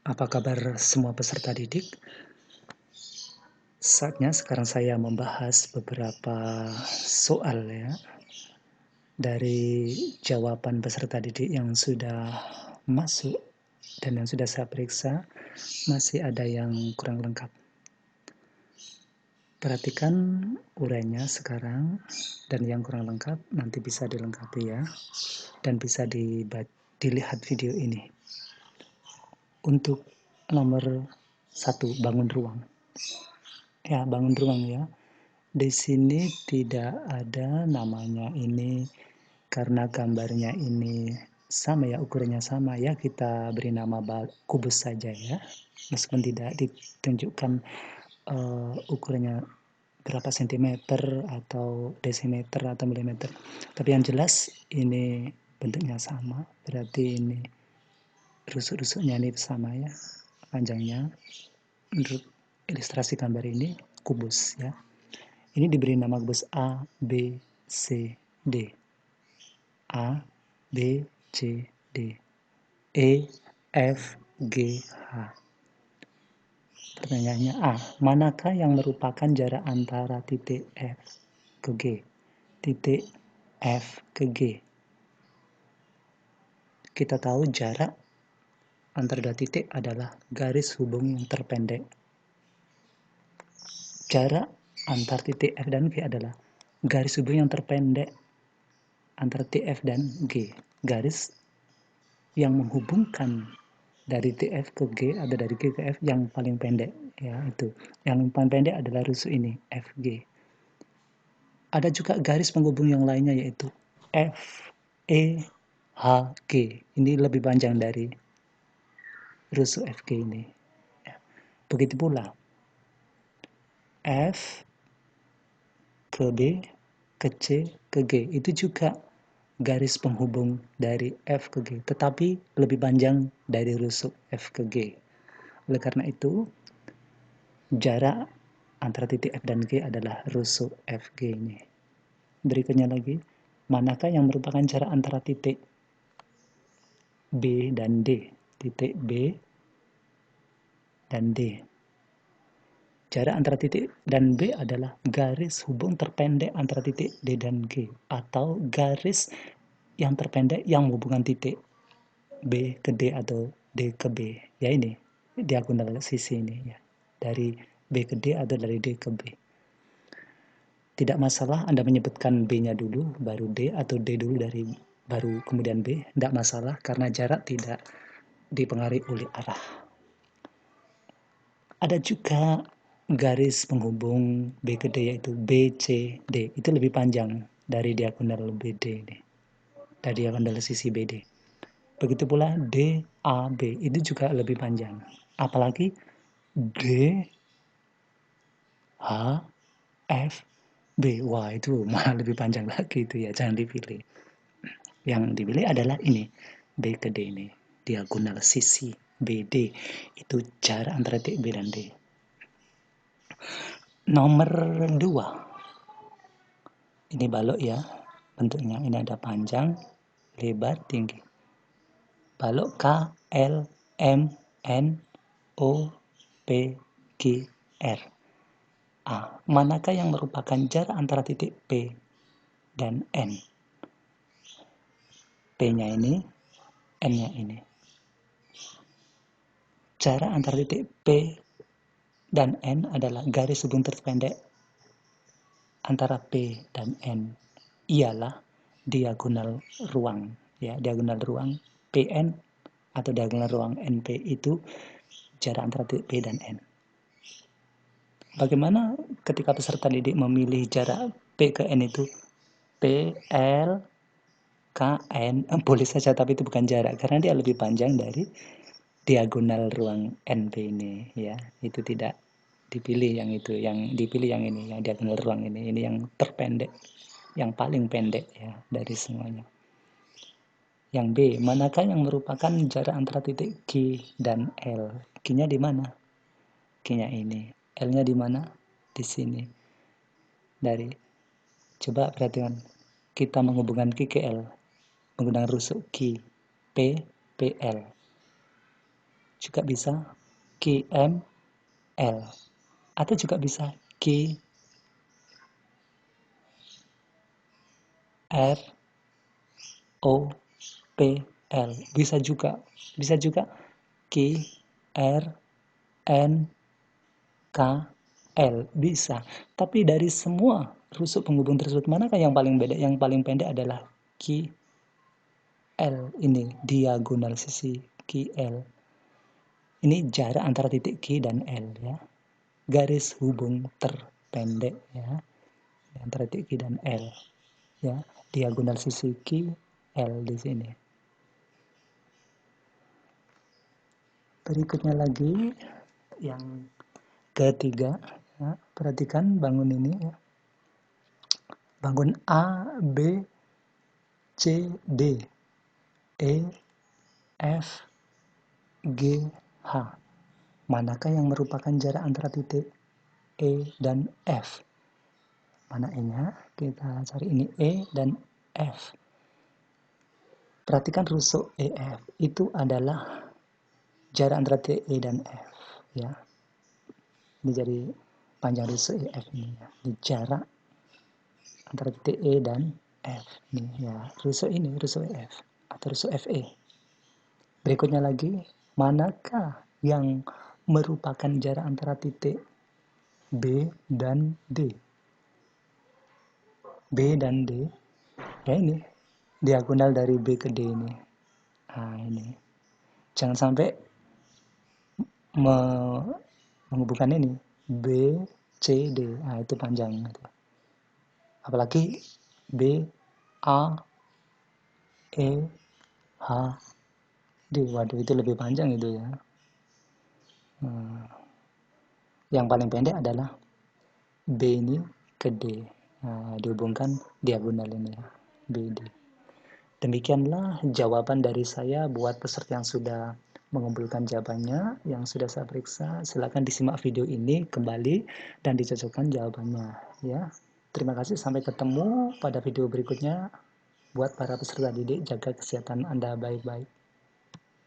Apa kabar semua peserta didik? Saatnya sekarang saya membahas beberapa soal ya, dari jawaban peserta didik yang sudah masuk dan yang sudah saya periksa, masih ada yang kurang lengkap. Perhatikan urainya sekarang, dan yang kurang lengkap nanti bisa dilengkapi ya, dan bisa dilihat video ini. Untuk nomor 1, bangun ruang. Ya, bangun ruang ya. Di sini tidak ada namanya ini karena gambarnya ini sama ya, ukurannya sama ya, kita beri nama kubus saja ya. Meskipun tidak ditunjukkan ukurannya berapa sentimeter atau desimeter atau milimeter. Tapi yang jelas ini bentuknya sama, berarti ini rusuk-rusuknya ini sama ya, panjangnya. Menurut ilustrasi gambar ini kubus ya. Ini diberi nama kubus A, B, C, D. A, B, C, D. E, F, G, H. Pertanyaannya A. Manakah yang merupakan jarak antara titik F ke G? Titik F ke G. Kita tahu jarak antara dua titik adalah garis hubung yang terpendek. Jarak antar titik F dan G adalah garis hubung yang terpendek antara titik F dan G. Garis yang menghubungkan dari TF ke G atau dari G ke F yang paling pendek ya, itu yang paling pendek adalah rusuk ini FG. Ada juga garis penghubung yang lainnya yaitu F, E, H, G. Ini lebih panjang dari rusuk FG ini ya. Begitu pula F ke B ke C ke G, itu juga garis penghubung dari F ke G, tetapi lebih panjang dari rusuk F ke G. Oleh karena itu, jarak antara titik F dan G adalah rusuk FG ini. Berikutnya lagi, manakah yang merupakan jarak antara titik B dan D? Titik B dan D. Jarak antara titik dan B adalah garis hubung terpendek antara titik D dan G, atau garis yang terpendek yang menghubungkan titik B ke D atau D ke B. Ya ini, diagonal sisi ini ya. Dari B ke D atau dari D ke B. Tidak masalah Anda menyebutkan B-nya dulu, baru D, atau D dulu baru kemudian B. Tidak masalah karena jarak tidak dipengaruhi oleh arah. Ada juga garis penghubung B ke D yaitu BCD. Itu lebih panjang dari diagonal BD ini, dari diagonal sisi BD. Begitu pula DAB, itu juga lebih panjang. Apalagi DHF B, wah itu malah lebih panjang lagi itu ya, jangan dipilih. Yang dipilih adalah ini, B ke D ini, diagonal sisi BD, itu jarak antara titik B dan D. Nomor 2, ini balok ya, bentuknya ini ada panjang, lebar, tinggi. Balok K, L, M, N, O, P, Q, R. Manakah yang merupakan jarak antara titik P dan N? P-nya ini, N-nya ini. Jarak antara titik P dan N adalah garis hubung terpendek antara P dan N. Ialah diagonal ruang. Ya, diagonal ruang PN atau diagonal ruang NP itu jarak antara titik P dan N. Bagaimana ketika peserta didik memilih jarak P ke N itu? P, L, K, N, boleh saja, tapi itu bukan jarak karena dia lebih panjang dari diagonal ruang NP ini ya. Itu tidak dipilih yang itu, yang dipilih yang ini, yang diagonal ruang ini yang terpendek, yang paling pendek ya dari semuanya. Yang B, manakah yang merupakan jarak antara titik G dan L? G-nya di mana? G-nya ini. L-nya di mana? Di sini. Coba perhatikan, kita menghubungkan G ke L menggunakan rusuk G, P, PL. juga bisa QML, atau juga bisa QROPL, bisa juga QRNKL, bisa. Tapi dari semua rusuk penghubung tersebut, manakah yang paling beda? Yang paling pendek adalah QL, ini diagonal sisi QL. Ini jarak antara titik Q dan L ya. Garis hubung terpendek ya, antara titik Q dan L ya. Diagonal sisi Q, L di sini. Berikutnya lagi yang ketiga ya, perhatikan bangun ini ya. Bangun A, B, C, D, E, F, G, H. Manakah yang merupakan jarak antara titik E dan F? Mana E-nya? Kita cari ini E dan F. Perhatikan rusuk EF itu adalah jarak antara titik E dan F ya. Ini jadi panjang rusuk EF ini ya. Ini jarak antara titik E dan F ini ya. Rusuk ini rusuk EF atau rusuk FE. Berikutnya lagi, manakah yang merupakan jarak antara titik B dan D? B dan D, ya ini, diagonal dari B ke D ini. Nah ini, jangan sampai menghubungkan ini, B, C, D, nah itu panjang. Apalagi B, A, E, H, D, waduh itu lebih panjang itu ya. Yang paling pendek adalah B ini ke D, nah, dihubungkan diagonal ini ya, B, D. Demikianlah jawaban dari saya buat peserta yang sudah mengumpulkan jawabannya, yang sudah saya periksa. Silakan disimak video ini kembali dan dicocokkan jawabannya ya. Terima kasih, sampai ketemu pada video berikutnya. Buat para peserta didik, jaga kesehatan Anda baik-baik.